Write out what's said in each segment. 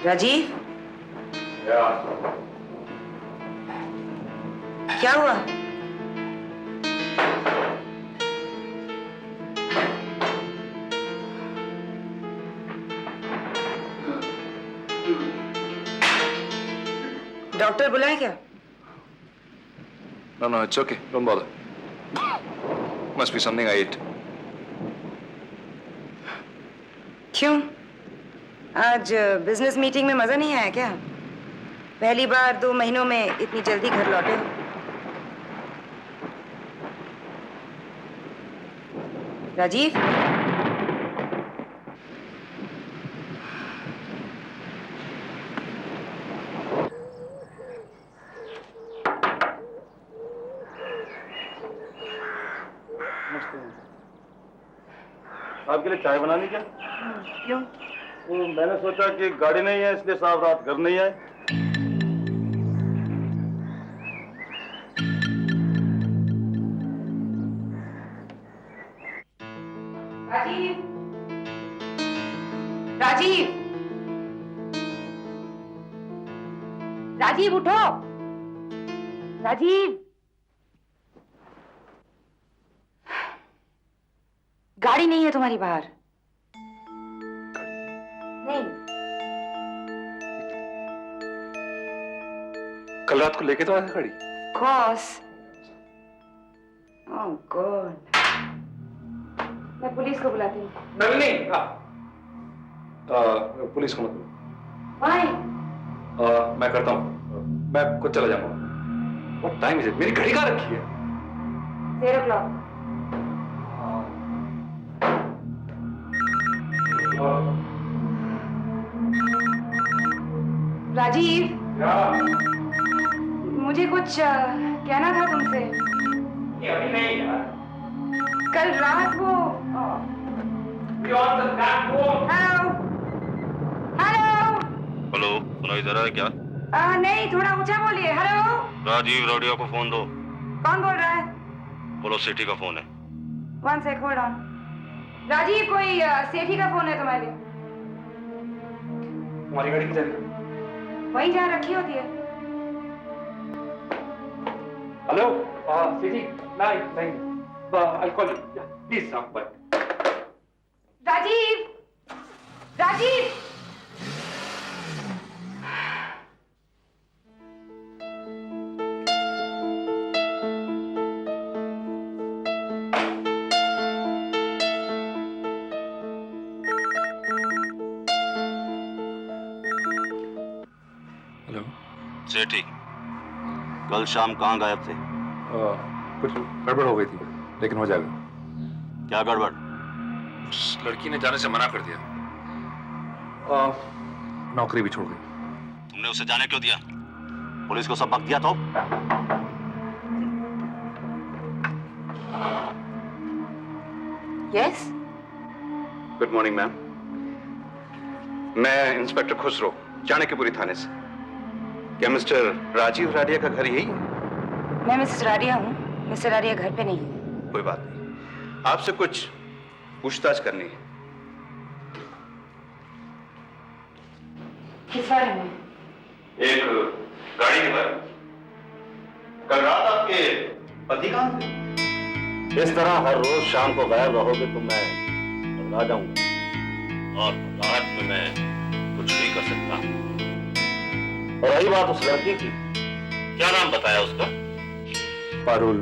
राजीव, क्या हुआ? डॉक्टर बुलाए क्या? No, it's okay. Don't bother. Must be something I ate. क्यों? आज बिजनेस मीटिंग में मजा नहीं आया क्या? पहली बार 2 महीनों में इतनी जल्दी घर लौटे हो। राजीव, आपके लिए चाय बनानी क्या? क्यों? तो मैंने सोचा कि गाड़ी नहीं है इसलिए साहब रात घर नहीं आए। राजीव, राजीव, राजीव उठो। राजीव, गाड़ी नहीं है तुम्हारी बाहर? नहीं। कल रात को लेके तो आया गाड़ी। Course. Oh God. मैं पुलिस को बुलाती हूँ। नहीं, पुलिस को मत। Why? मैं करता हूँ। मैं खुद चला जाऊंगा। What time is it? मेरी घड़ी कहाँ रखी है? 8 o'clock. राजीव, मुझे कुछ कहना था तुमसे। अभी नहीं यार। कल रात वो हेलो हेलो। हेलो, सुनाई दे रहा है क्या? नहीं, थोड़ा ऊंचा बोलिए। हेलो। राजीव राडिया को फोन दो। कौन बोल रहा है? बोलो सेठी का फोन है। 1 sec, hold on. राजीव, कोई सेठी का फोन है तुम्हारे लिए? तुम्हारी गाड़ी किधर है? वहीं जहाँ रखी होती है। हेलो, सेठी, नहीं, I'll call you. Yeah, please, bye. Rajiv, Rajiv. Hello. Sethi, कल शाम कहाँ गायब थे? कुछ गड़बड़ हो गई थी, लेकिन हो जाएगा। क्या गड़बड़? उस लड़की ने जाने से मना कर दिया। नौकरी भी छोड़ गई। तुमने उसे जाने क्यों दिया? पुलिस को सबक दिया तो? यस। Good morning ma'am. मैं इंस्पेक्टर खुसरो, चाणक्यपुरी थाने से। क्या मिस्टर राजीव राडिया का घर यही है? मैं मिसेस राडिया हूँ। मिस्टर राडिया घर पे नहीं है। कोई बात नहीं, आपसे कुछ पूछताछ करनी है। किस बारे में? एक गाड़ी के बारे में। कल रात आपके पति कहाँ थे? इस तरह हर रोज शाम को गायब रहोगे तो मैं घबरा जाऊंगा, और रात में मैं कुछ नहीं कर सकता। और रही बात उस लड़की की, क्या नाम बताया उसका? पारुल।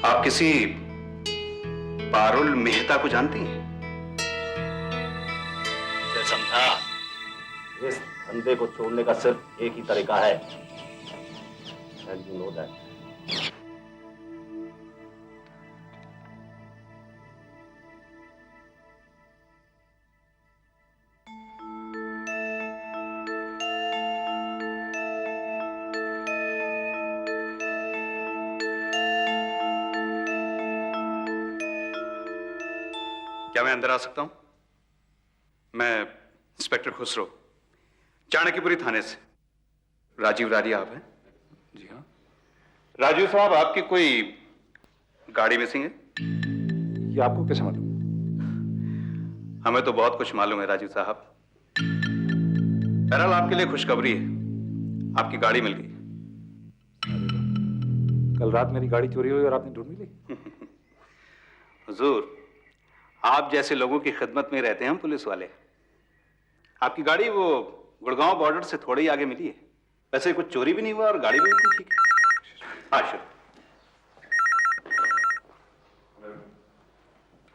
आप किसी पारुल मेहता को जानती हैं? उसे समझा, इस धंधे को छोड़ने का सिर्फ एक ही तरीका है, and you know that. क्या मैं अंदर आ सकता हूं? मैं इंस्पेक्टर खुसरो, चाणक्यपुरी थाने से। राजीव राडिया आप हैं? जी हाँ। राजीव साहब, आपकी कोई गाड़ी मिसिंग है? ये आपको कैसे मालूम? हमें तो बहुत कुछ मालूम है राजीव साहब। बहरहाल आपके लिए खुशखबरी है, आपकी गाड़ी मिल गई। कल रात मेरी गाड़ी चोरी हुई और आपने ढूंढ ली। हुजूर, आप जैसे लोगों की खिदमत में रहते हैं हम पुलिस वाले। आपकी गाड़ी वो गुड़गांव बॉर्डर से थोड़ी ही आगे मिली है। वैसे कुछ चोरी भी नहीं हुआ और गाड़ी भी बिल्कुल ठीक है। हाँ शुरू।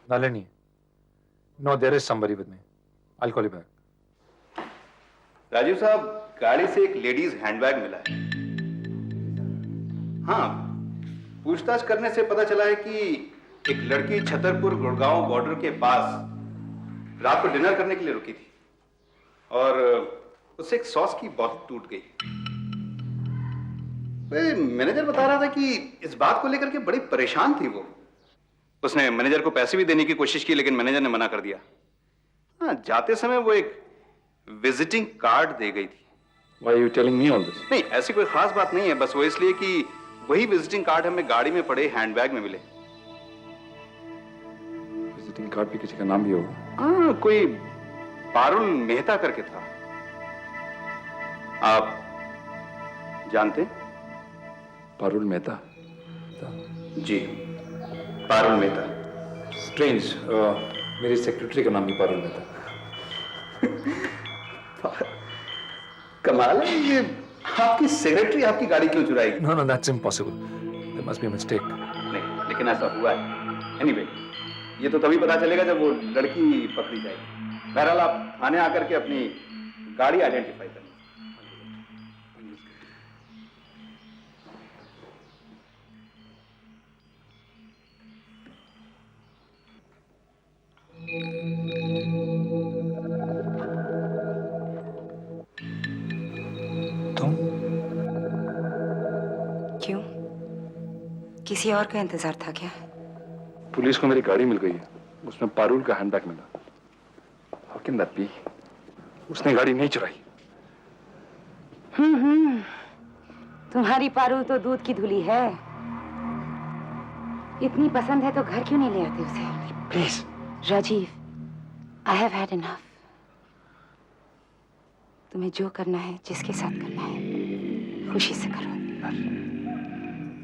Nalini, no, there is somebody with me. I'll call you back. Rajiv साहब, गाड़ी से एक लेडीज हैंडबैग मिला है। हाँ, पूछताछ करने से पता चला है कि एक लड़की छतरपुर गुड़गांव बॉर्डर के पास रात को डिनर करने के लिए रुकी थी और उससे एक सॉस की बोतल टूट गई। मैनेजर बता रहा था कि इस बात को लेकर के बड़ी परेशान थी वो। उसने मैनेजर को पैसे भी देने की कोशिश की, लेकिन मैनेजर ने मना कर दिया। हाँ, जाते समय वो एक विजिटिंग कार्ड दे गई थी। Why are you telling me all this? नहीं, ऐसी कोई खास बात नहीं है, बस वो इसलिए कि वही विजिटिंग कार्ड हमें गाड़ी में पड़े हैंडबैग में मिले। विजिटिंग कार्ड पे किसी का नाम भी होगा। हाँ, कोई पारुल मेहता करके था। आप जानते हैं? पारुल मेहता। जी, पारुल मेहता। स्ट्रेंज, मेरी सेक्रेटरी का नाम भी पारुल मेहता। कमाल है, ये आपकी सेक्रेटरी आपकी गाड़ी क्यों चुराएगी? No, no, that's impossible. There must be a mistake. नहीं, लेकिन ऐसा हुआ है। Anyway, ये तो तभी पता चलेगा जब वो लड़की पकड़ी जाएगी। बहरहाल आप थाने आकर के अपनी गाड़ी आइडेंटिफाई करें। तुम? क्यों? किसी और का इंतजार था क्या? पुलिस को मेरी गाड़ी मिल गई है, उसमें पारुल का हैंडबैग मिला। How can that be? उसने गाड़ी नहीं चुराई। तुम्हारी पारुल तो दूध की धुली है। इतनी पसंद है तो घर क्यों नहीं ले आते उसे? Please. Rajiv, I have had enough. तुम्हें जो करना है, जिसके साथ करना है, खुशी से करो।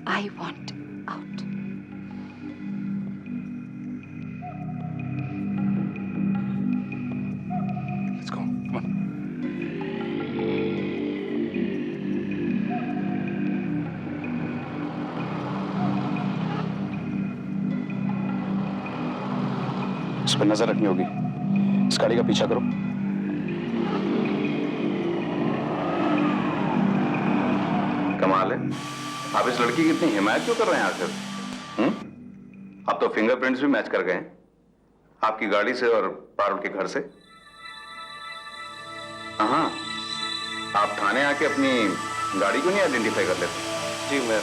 I want out. Let's go. Come on. इस पर नजर रखनी होगी। इस गाड़ी का पीछा करो। कमाल है, आप इस लड़की की इतनी हिमायत क्यों कर रहे हैं आखिर? आप तो फिंगरप्रिंट्स भी मैच कर गए हैं, आपकी गाड़ी से और पारुल के घर से। हाँ, आप थाने आके अपनी गाड़ी को नहीं आइडेंटिफाई कर लेते? जी, मैं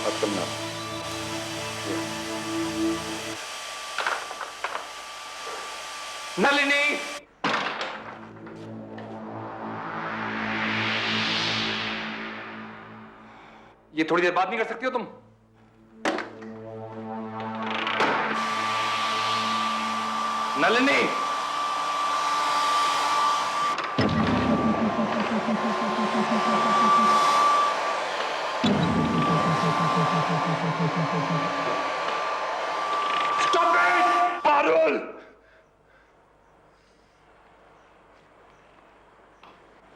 बात करना। नलिनी! ये थोड़ी देर बात नहीं कर सकती हो तुम? नलिनी! Stop it! पारुल!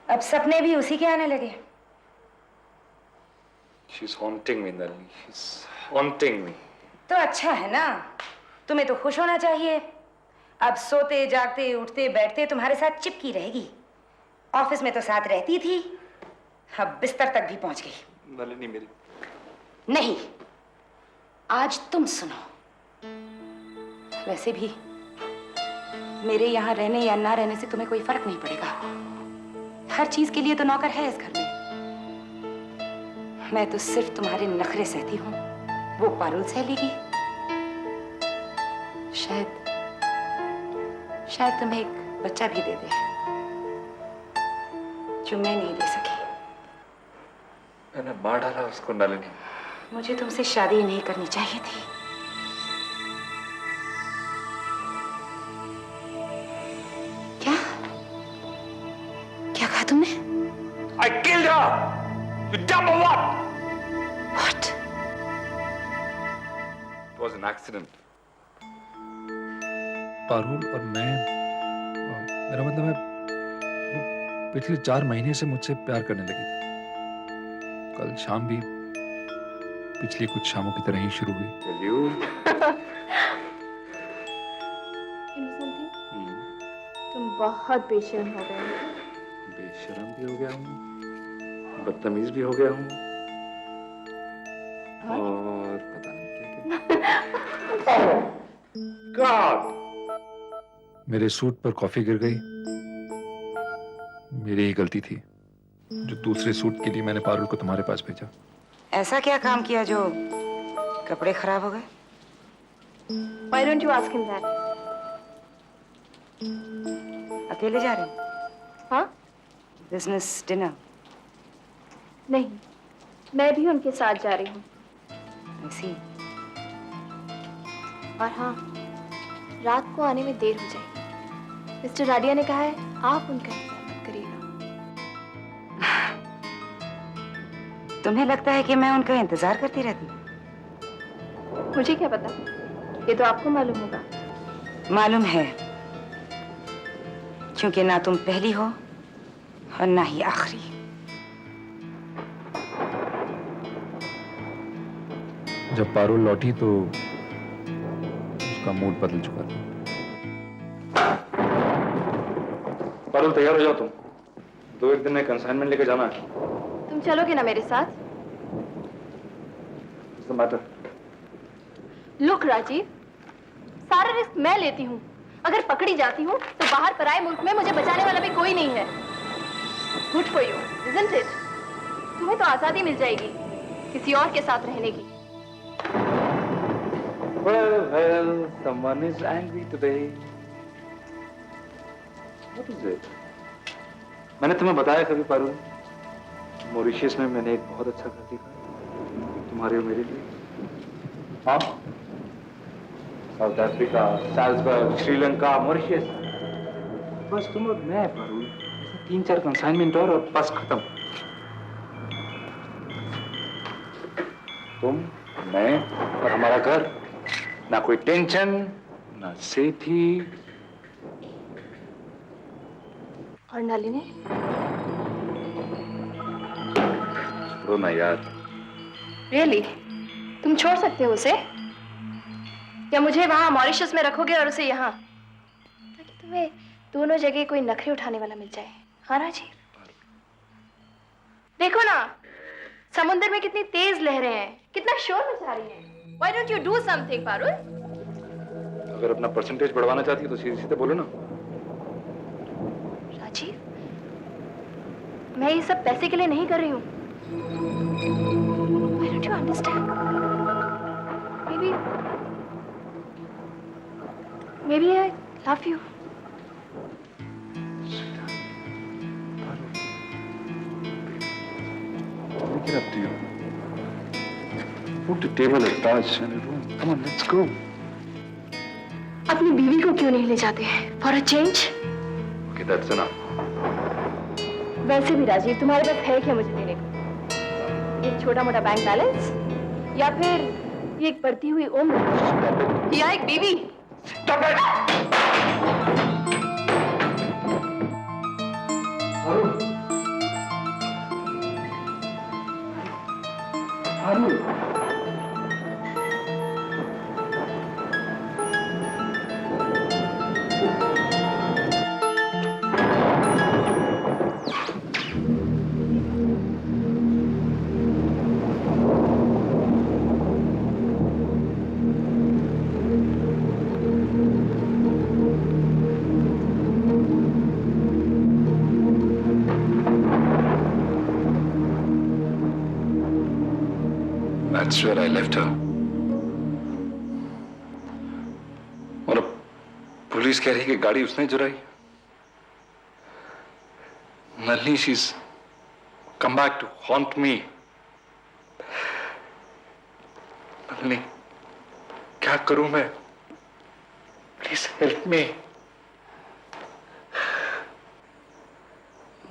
अब सपने भी उसी के आने लगे। She's haunting me, Nalini. She's haunting me. तो अच्छा है ना, तुम्हें तो खुश होना चाहिए। अब सोते जागते उठते बैठते तुम्हारे साथ चिपकी रहेगी। ऑफिस में तो साथ रहती थी, अब बिस्तर तक भी पहुंच गई। नलिनी मेरी। नहीं, आज तुम सुनो। वैसे भी मेरे यहाँ रहने या ना रहने से तुम्हें कोई फर्क नहीं पड़ेगा। हर चीज के लिए तो नौकर है इस घर में। मैं तो सिर्फ तुम्हारे नखरे सहती हूँ, वो पारुल सह लेगी। शायद तुम्हें एक बच्चा भी दे दे, जो मैं नहीं दे सकी। मैंने मार डाला उसको नलिनी। मुझे तुमसे शादी नहीं करनी चाहिए थी। क्या क्या कहा तुमने? You dumb or what? What? It was an accident. Parul और मैं मेरा मतलब है वो पिछले 4 महीने से मुझसे प्यार करने लगी थी। कल शाम भी पिछली कुछ शामों की तरह ही शुरू हुई। Tell you? तुम बहुत बेशर्म हो गए हो। बेशर्म भी हो गया हूँ, बदतमीज भी हो गया हूँ, और पता नहीं क्या क्या। God! मेरे सूट पर कॉफी गिर गई। मेरी ही गलती थी जो दूसरे सूट के लिए मैंने पारुल को तुम्हारे पास भेजा। ऐसा क्या काम किया जो कपड़े खराब हो गए? Why don't you ask him that? अकेले जा रहे हैं? हाँ? Business dinner? नहीं, मैं भी उनके साथ जा रही हूँ। ऐसी? और हाँ, रात को आने में देर हो जाएगी। मिस्टर राडिया ने कहा है आप उनका इंतजार मत करिएगा। तुम्हें लगता है कि मैं उनका इंतजार करती रहती हूँ? मुझे क्या पता, ये तो आपको मालूम होगा। मालूम है, क्योंकि ना तुम पहली हो और ना ही आखिरी। जब पारुल लौटी तो उसका मूड बदल चुका था। पारुल तैयार हो जाओ तुम, 2-1 दिन में कंसाइनमेंट लेके जाना है। तुम चलोगे ना मेरे साथ? What's the matter? Look Rajiv, सारा रिस्क मैं लेती हूँ। अगर पकड़ी जाती हूँ तो बाहर पराए मुल्क में मुझे बचाने वाला भी कोई नहीं है। Good for you, isn't it? तुम्हें तो आजादी मिल जाएगी किसी और के साथ रहने की। Well, someone is angry today. What is it? मैंने तुम्हें बताया कभी पारुल, मॉरिशस में मैंने एक बहुत अच्छा घर देखा तुम्हारे और मेरे लिए। हाँ, south Africa, Salzburg, Sri Lanka, Mauritius, बस तुम और मैं पारुल। 3-4 कंसाइनमेंट और बस खत्म। तुम, मैं और हमारा घर, ना कोई टेंशन, ना सेठी। और नलिनी? छोड़ो ना यार। रियली? तुम छोड़ सकते हो उसे? या मुझे वहां मॉरिशस में रखोगे और उसे यहाँ, ताकि तुम्हें दोनों जगह कोई नखरे उठाने वाला मिल जाए? हाँ राजीव, देखो ना समुद्र में कितनी तेज लहरें हैं, कितना शोर मचा रही हैं। Why don't you do something, Parul? अगर अपना परसेंटेज बढ़वाना चाहती है तो सीधे सीधे बोलो ना। राजीव, मैं ये सब पैसे के लिए नहीं कर रही हूँ। Why don't you understand? Maybe I love you. Make it up to you. Put the table at Taj in a room. Come on, let's go. अपनी बीवी को क्यों नहीं ले जाते? For a change? Okay, that's enough. वैसे भी राजीव, तुम्हारे पास है क्या मुझे देने को? एक छोटा मोटा बैंक बैलेंस, या फिर ये एक बढ़ती हुई उम्र, या एक बीवी? Stop it! Arun. Arun. That's where I left her. और अब पुलिस कह रही है कि गाड़ी उसने चुराई। Nalini, she's come back to haunt me. Nalini, क्या करूं मैं? Please help me.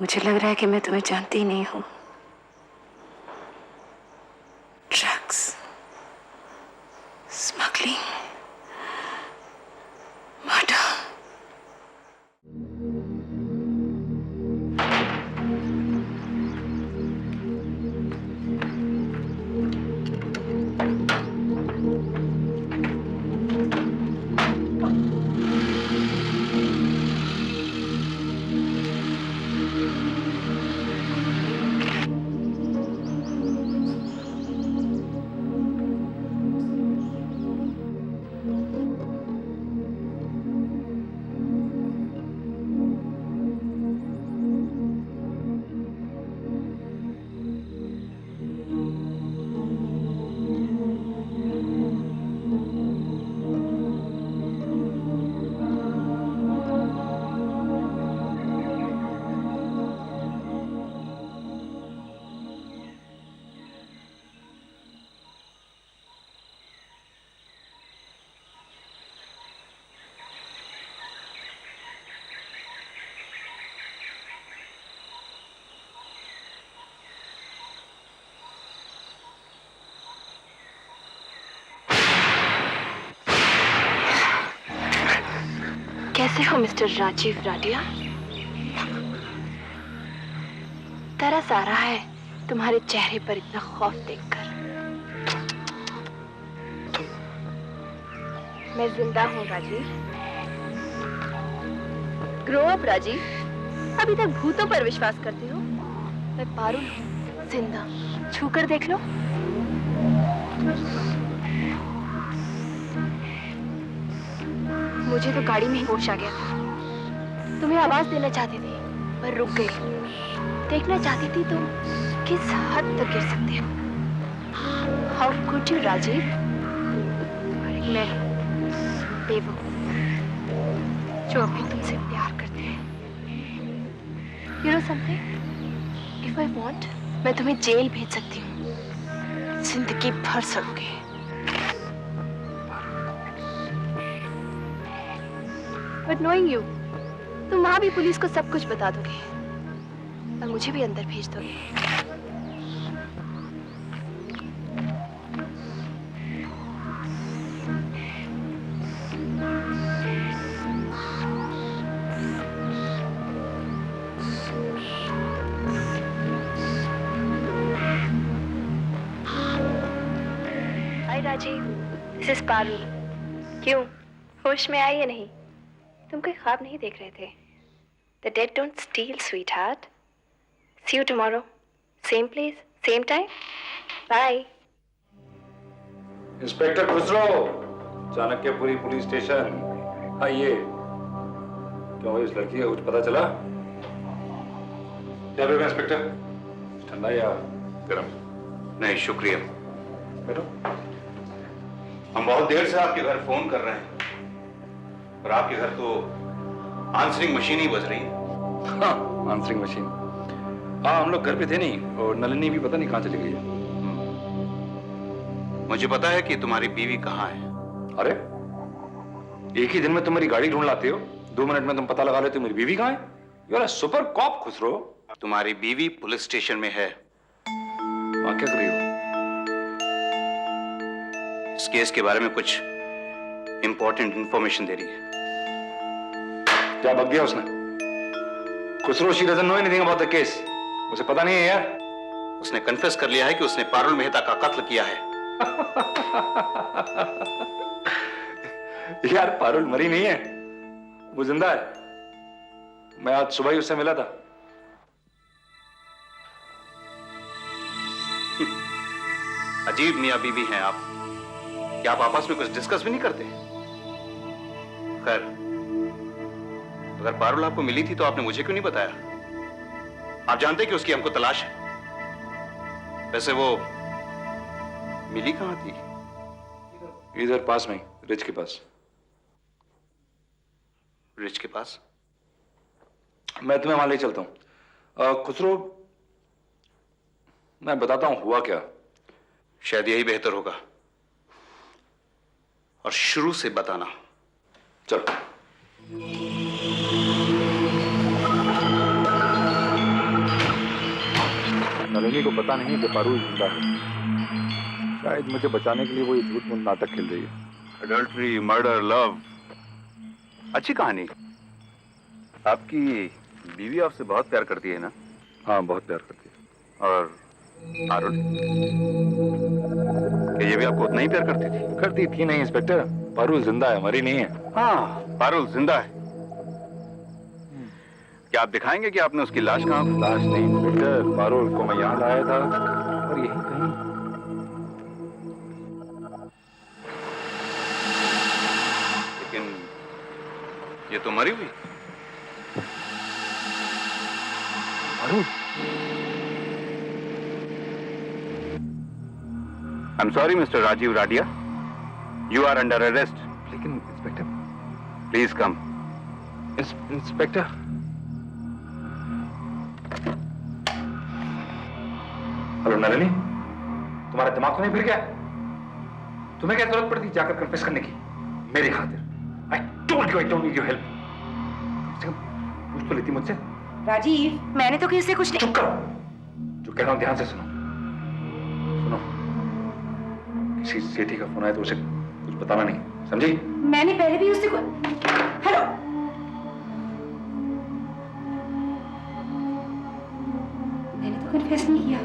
मुझे लग रहा है कि मैं तुम्हें जानती ही नहीं हूँ। Drugs, smuggling, murder. कैसे हो मिस्टर राजीव राडिया? तरस आ रहा है तुम्हारे चेहरे पर इतना खौफ देखकर। मैं जिंदा हूँ राजीव। Grow up Rajiv. अभी तक भूतों पर विश्वास करते हो? मैं पारुल हूँ, जिंदा। छूकर देख लो। मुझे तो गाड़ी में ही होश आ गया था। तुम्हें आवाज देना चाहती थी पर रुक गई। देखना चाहती थी तुम किस हद तक गिर सकते हो। How could you Rajiv? मैं बेवकूफ जो अभी तुमसे प्यार करते हैं। You know something, if I want मैं तुम्हें जेल भेज सकती हूँ, जिंदगी भर सड़ोगे। बट नोइंग यू, तुम वहां भी पुलिस को सब कुछ बता दोगे और मुझे भी अंदर भेज दोगे। हाय राजीव, दिस इज पारुल। क्यों, होश में आई या नहीं? तुम कोई ख्वाब नहीं देख रहे थे? The dead don't steal, sweetheart. See you tomorrow. Same place, same time. Bye. Inspector Khusro, Chanakyapuri police station. आइए। क्यों इस लड़की का कुछ पता चला? क्या बेगा इंस्पेक्टर? ठंडा या गरम? नहीं शुक्रिया। बैठो। हम बहुत देर से आपके घर फोन कर रहे हैं और आपके घर तो आंसरिंग मशीन ही बज रही है। हाँ, आंसरिंग मशीन। हाँ, हम लोग घर पे थे नहीं और नलिनी भी पता नहीं कहाँ चली गई है। मुझे पता है कि तुम्हारी बीवी कहाँ है। अरे, एक ही दिन में तुम मेरी गाड़ी ढूंढ लाते हो, 2 मिनट में तुम पता लगा लेते हो मेरी बीवी कहाँ है। You are a super cop Khusro. तुम्हारी बीवी पुलिस स्टेशन में है। वहाँ क्या कर रही हो? इस केस के बारे में कुछ इंपॉर्टेंट इंफॉर्मेशन दे रही है। क्या बक गया उसने? Khusro, she doesn't know anything about the case. उसे पता नहीं है यार। उसने कन्फेस कर लिया है कि उसने पारुल मेहता का कत्ल किया है। यार, पारुल मरी नहीं है, वो जिंदा है। मैं आज सुबह ही उससे मिला था। अजीब मियां बीवी हैं आप। क्या आप आपस में कुछ डिस्कस भी नहीं करते? खैर, अगर पारुल आपको मिली थी तो आपने मुझे क्यों नहीं बताया? आप जानते कि उसकी हमको तलाश है। वैसे वो मिली कहां थी? इधर पास में, रिच के पास। रिच के पास? मैं तुम्हें वहां ले चलता हूं। खुसरो, मैं बताता हूं हुआ क्या। शायद यही बेहतर होगा, और शुरू से बताना। चलो। नलिनी को पता नहीं कि पारुल जिंदा है। शायद मुझे बचाने के लिए वो ये झूठ मूठ नाटक खेल रही है। अडल्ट्री, मर्डर, लव, अच्छी कहानी। आपकी बीवी आपसे बहुत प्यार करती है ना? हाँ, बहुत प्यार करती है। और पारुल, क्या ये भी आपको उतना ही प्यार करती थी? करती थी नहीं इंस्पेक्टर, पारुल जिंदा है, मरी नहीं है। हाँ, पारुल जिंदा है। क्या आप दिखाएंगे कि आपने उसकी लाश कहाँ? लाश नहीं इंस्पेक्टर, पारुल को मैं यहाँ लाया था और यही कहीं। लेकिन ये तो मरी हुई। Parul, I'm sorry, Mr. Rajiv Radia. You are under arrest. लेकिन inspector, Please come. Inspector. Hello Nalini, तुम्हारा दिमाग तो नहीं फिर गया? तुम्हें क्या जरूरत पड़ती जाकर कन्फेस करने की मेरी खातिर? I told you I don't need your help. पूछ तो लेती मुझसे। राजीव, मैंने तो किसी से कुछ नहीं। चुप करो, जो कह रहा हूं ध्यान से सुनो। सुनो, किसी सेठी का फोन आया तो उसे कुछ बताना नहीं, समझी? मैंने पहले भी उससे हेलो, मैंने तो कन्फेस नहीं किया।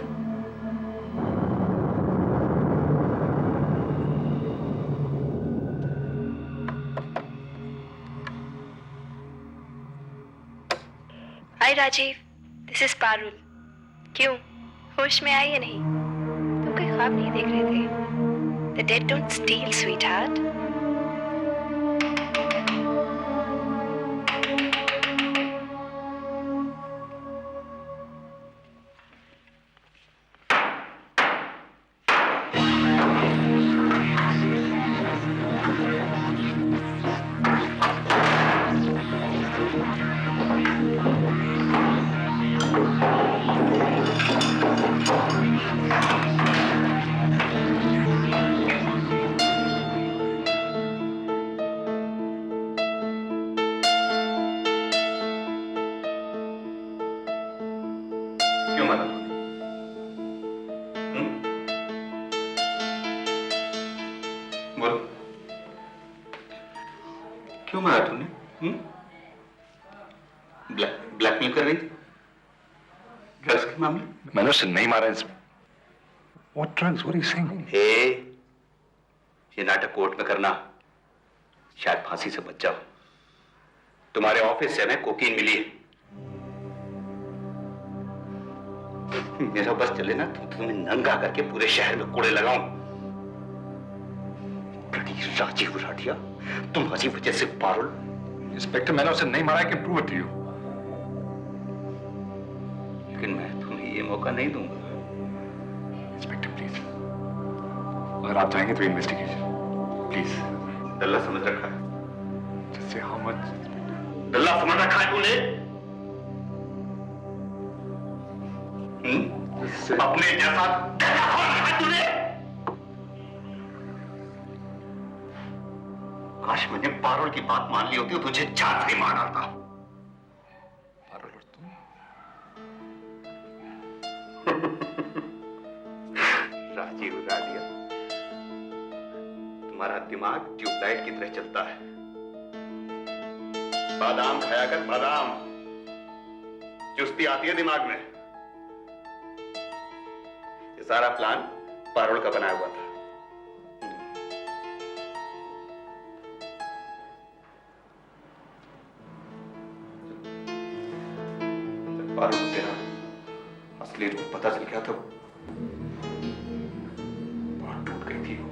हाय राजीव, दिस इज पारुल। क्यों, होश में आई या नहीं? तुम कोई ख्वाब नहीं देख रहे थे? The dead don't steal, sweetheart. क्यों मारा तूने? बोलो, क्यों मारा तूने? ब्लैकमेल कर रही थी? ड्रग्स के मामले? मैंने उसे नहीं मारा inspector. What drugs? What are you saying? हे, ये नाटक कोर्ट में करना, शायद फांसी से बच जाओ। तुम्हारे ऑफिस से हमें कोकीन मिली है। मेरा बस चले ना तो तुम्हें नंगा करके पूरे शहर में कूड़े लगाऊं। राजीव राठिया, तुम्हारी वजह से पारुल। इंस्पेक्टर, मैंने उसे नहीं मारा, I can prove it to you. लेकिन मैं तुम्हें ये मौका नहीं दूंगा। इंस्पेक्टर प्लीज, अगर आप चाहेंगे तो इन्वेस्टिगेशन प्लीज। दल्ला समझ रखा है? जैसे हाउ मच? दल्ला समझ रखा है तूने? अपने जैसा तूने? काश मैंने पारुल की बात मान ली होती तो तुझे जान से मार डालता। पारुल और तुम? राजीव राडिया, तुम्हारा दिमाग ट्यूबलाइट की तरह चलता है। बादाम खाया कर, बादाम। चुस्ती आती है दिमाग में। ये सारा प्लान पारुल का बनाया हुआ था। जब पारुल को तेरा असली रूप पता चल गया तो बहुत टूट गई थी वो।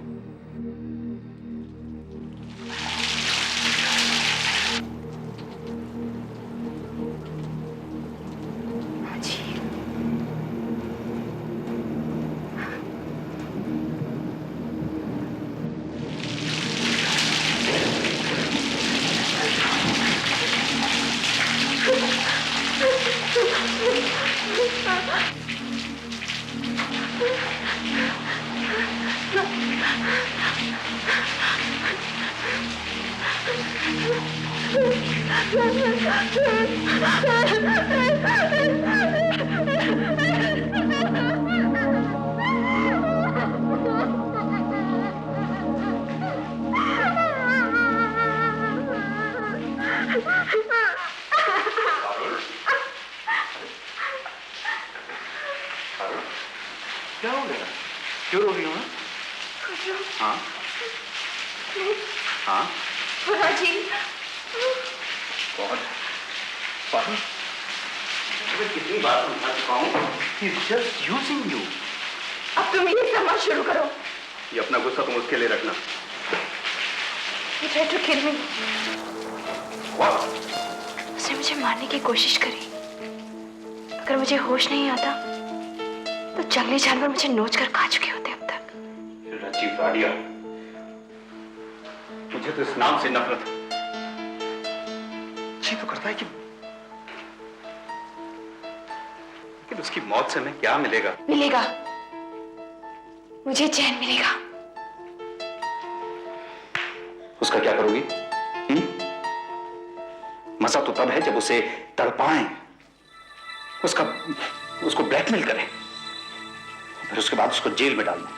क्या हो गया? क्यों रो रही हो? हाँ हाँ राजी, गॉड, पागल, मैं कितनी बार समझा चुका हूँ, he's just using you. अब तुम ये समझ शुरू करो। ये अपना गुस्सा तुम उसके लिए रखना। He tried to kill me. What? उसने मुझे मारने की कोशिश करी। अगर मुझे होश नहीं आता तो जंगली जानवर मुझे नोच कर खा चुके होते अब तक। राजीव राडिया, मुझे तो इस नाम से नफरत है। जी तो करता है कि लेकिन उसकी मौत से हमें क्या मिलेगा? मिलेगा, मुझे चैन मिलेगा। उसका क्या करोगी? मजा तो तब है जब उसे तड़पाएं, उसको ब्लैकमेल करें, फिर उसके बाद उसको जेल में डाल दें।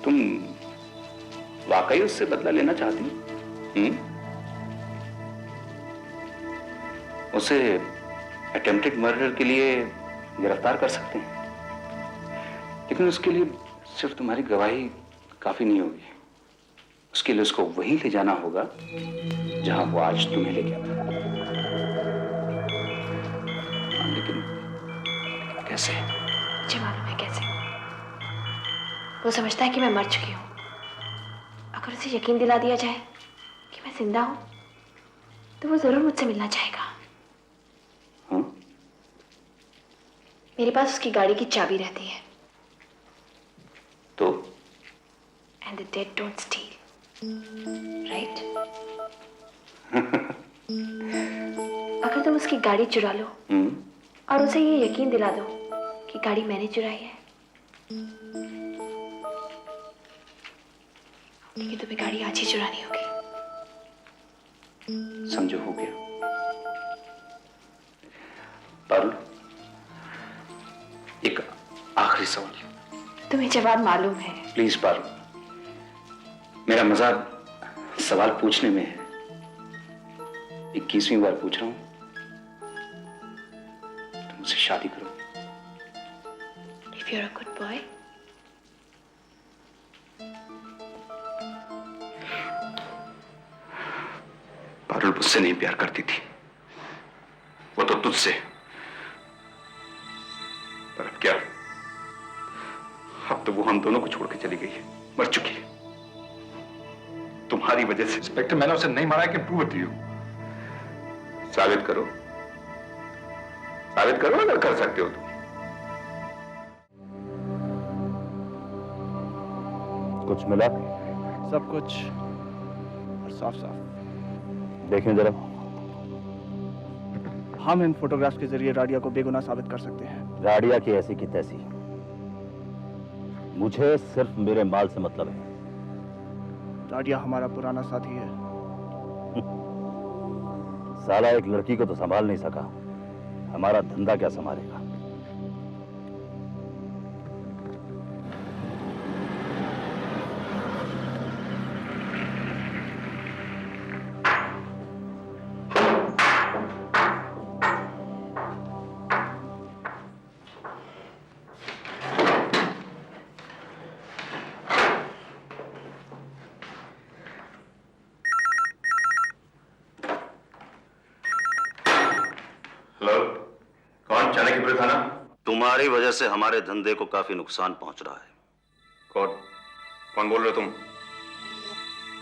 तुम वाकई उससे बदला लेना चाहती हो? उसे अटेम्प्टेड मर्डर के लिए गिरफ्तार कर सकते हैं, लेकिन उसके लिए सिर्फ तुम्हारी गवाही काफी नहीं होगी। उसके लिए उसको वहीं ले जाना होगा जहां वो आज तुम्हें ले गया था। लेकिन कैसे? मुझे मालूम है कैसे। वो समझता है कि मैं मर चुकी हूँ। अगर उसे यकीन दिला दिया जाए कि मैं जिंदा हूँ तो वो जरूर मुझसे मिलना चाहेगा। हाँ? मेरे पास उसकी गाड़ी की चाबी रहती है। तो And the dead don't steal, right? अगर तुम उसकी गाड़ी चुरा लो और उसे ये यकीन दिला दो कि गाड़ी मैंने चुराई है, लेकिन तुम्हें गाड़ी आज ही चुरानी होगी। समझो, हो गया। पारुल, एक आखिरी सवाल। तुम्हें जवाब मालूम है। प्लीज पारुल, मेरा मजाक सवाल पूछने में है। 21वीं बार पूछ रहा हूं, तुम मुझसे शादी करो। If you're a good boy. Parul मुझसे नहीं प्यार करती थी, वो तो तुझसे। पर अब क्या? अब तो वो हम दोनों को छोड़ के चली गई है, मर चुकी है तुम्हारी वजह से। इंस्पेक्टर, मैंने उसे नहीं मारा है कि प्रूव इट यू। साबित करो, साबित करो अगर कर सकते हो तो। कुछ मिला? सब कुछ और साफ साफ। देखें जरा। हम इन फोटोग्राफ्स के जरिए राडिया को बेगुनाह साबित कर सकते हैं। राडिया की ऐसी की तैसी, मुझे सिर्फ मेरे माल से मतलब है। राडिया हमारा पुराना साथी है। साला एक लड़की को तो संभाल नहीं सका, हमारा धंधा क्या संभालेगा? हेलो, कौन? चाणक्यपुर थाना। तुम्हारी वजह से हमारे धंधे को काफी नुकसान पहुंच रहा है। कौन? कौन बोल रहे हो तुम?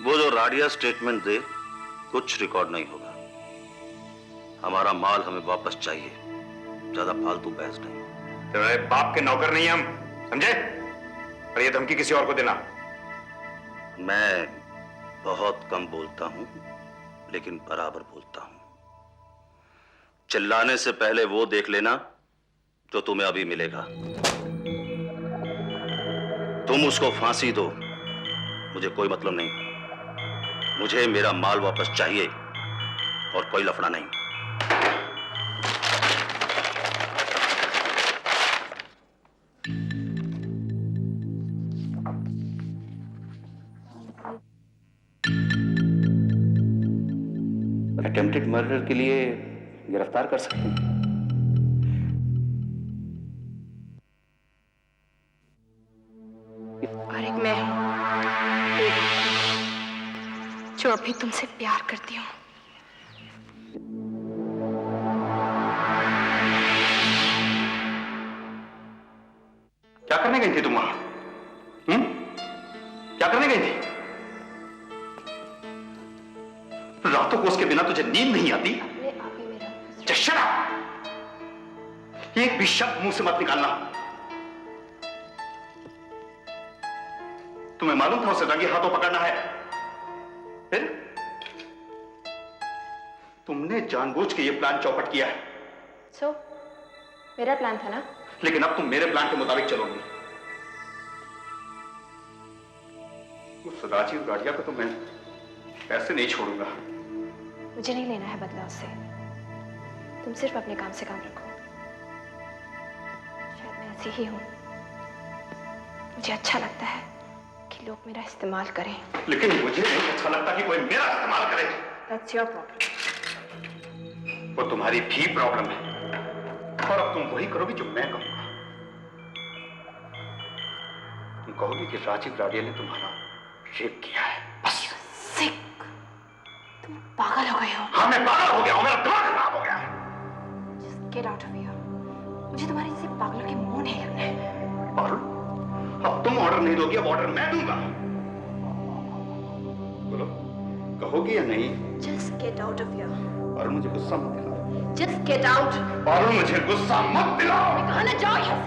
वो जो राडिया स्टेटमेंट दे, कुछ रिकॉर्ड नहीं होगा। हमारा माल हमें वापस चाहिए, ज्यादा फालतू बहस नहीं। तुम्हारे बाप के नौकर नहीं हम, समझे? और ये धमकी किसी और को देना। मैं बहुत कम बोलता हूं, लेकिन बराबर बोलता हूं। चिल्लाने से पहले वो देख लेना जो तुम्हें अभी मिलेगा। तुम उसको फांसी दो, मुझे कोई मतलब नहीं। मुझे मेरा माल वापस चाहिए और कोई लफड़ा नहीं। अटेम्प्टेड मर्डर के लिए गिरफ्तार कर सकते हैं। मैं जो अभी तुमसे प्यार करती हूँ। क्या करने गई थी तुम वहां? क्या करने गई थी? रातों को उसके बिना तुझे नींद नहीं आती? आप ही मेरा Just shut up! एक भी शब्द मुंह से मत निकालना। तुम्हें मालूम था उसे रंगे हाथों पकड़ना है, फिर तुमने जानबूझ के ये प्लान चौपट किया है। सो मेरा प्लान था ना? लेकिन अब तुम मेरे प्लान के मुताबिक चलोगी। उस राजीव राडिया को तो मैं ऐसे नहीं छोड़ूंगा। मुझे नहीं लेना है बदला उससे। तुम सिर्फ अपने काम से काम रखो। शायद मैं ऐसी ही हूं। मुझे अच्छा लगता है कि लोग मेरा इस्तेमाल करें। लेकिन मुझे नहीं अच्छा लगता कि कोई मेरा इस्तेमाल करे। That's your problem. वो तुम्हारी भी प्रॉब्लम है, और अब तुम वही करोगी जो मैं कहूंगा। तुम कहोगी कि राजीव राडिया ने तुम्हारा रेप किया है, बस। सिक, तुम पागल हो गए हो। हाँ, मैं पागल हो गया हूं, मेरा दिमाग खराब हो गया है। Just get out of here. मुझे तुम्हारे जैसे पागलों के मुंह नहीं लगना है। और अब तुम ऑर्डर नहीं दोगी, अब ऑर्डर मैं दूंगा। बोलो, कहोगी या नहीं? Just get out of here. और मुझे गुस्सा मत दिलाओ। Just get out. और मुझे गुस्सा मत दिलाओ। कहाँ ना जाओ यहाँ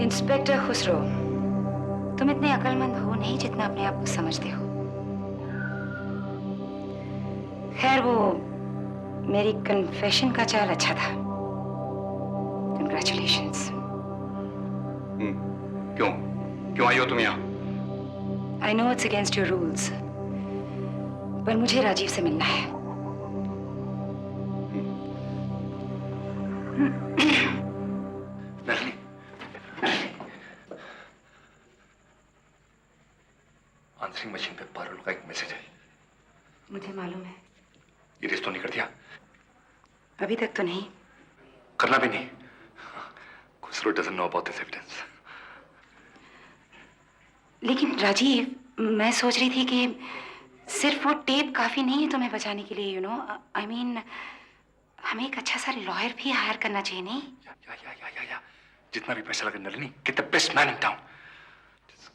इंस्पेक्टर खुसरो, तुम इतने अक्लमंद हो नहीं जितना अपने आप को समझते हो। खैर, वो मेरी कन्फेशन का चाल अच्छा था। कंग्रेचुलेशंस। क्यों क्यों आई हो तुम यहाँ? I know it's against your rules, पर मुझे राजीव से मिलना है। नलिनी, आंसरिंग मशीन पे पारुल का एक मैसेज है। मुझे मालूम है। ये रिश्तों नहीं कर दिया? अभी तक तो नहीं। करना भी नहीं। Khusro doesn't know about this evidence. लेकिन राजीव, मैं सोच रही थी कि सिर्फ वो टेप काफी नहीं है तुम्हें बचाने के लिए, यू नो। आई मीन, हमें एक अच्छा सा लॉयर भी हायर करना चाहिए, नहीं? या। जितना भी पैसा लगे Nalini, get the best man in town. Just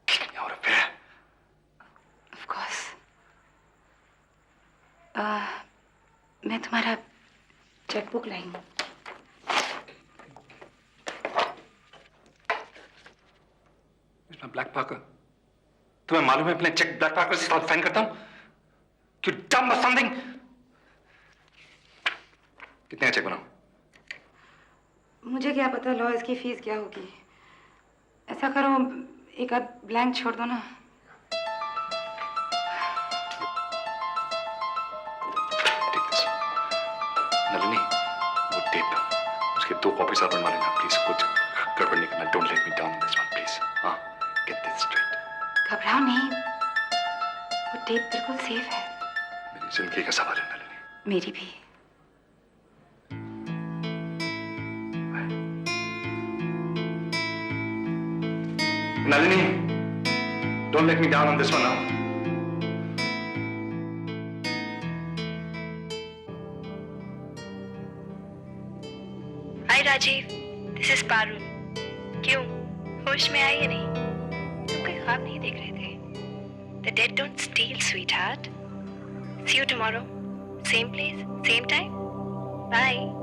kick me out of here. Of course. मैं तुम्हारा चेकबुक लाई हूँ। इसमें ब्लैक पार्कर। तुम्हें मालूम है अपने चेक ब्लैक पार्कर से साथ साइन करता हूँ? You dumb or something? कितने का चेक बनाऊं? मुझे क्या पता लॉयर्स की फीस क्या होगी। ऐसा करो, एक आध ब्लैंक छोड़ दो ना। Take this. नलिनी, वो टेप, उसके 2 कॉपीज और बनवा लेना प्लीज। कुछ गड़बड़ नहीं करना। Don't let me down in this one, please. हाँ, get this straight. घबराओ नहीं, वो टेप बिल्कुल सेफ है। मेरी जिंदगी का सवाल है नलिनी। मेरी भी। Nalini, don't let me down on this one now. Hi Rajiv, this is Parul. क्यों, होश में आई या नहीं? तुम कोई ख्वाब नहीं देख रहे थे? The dead don't steal, sweetheart. See you tomorrow. Same place, same time. Bye.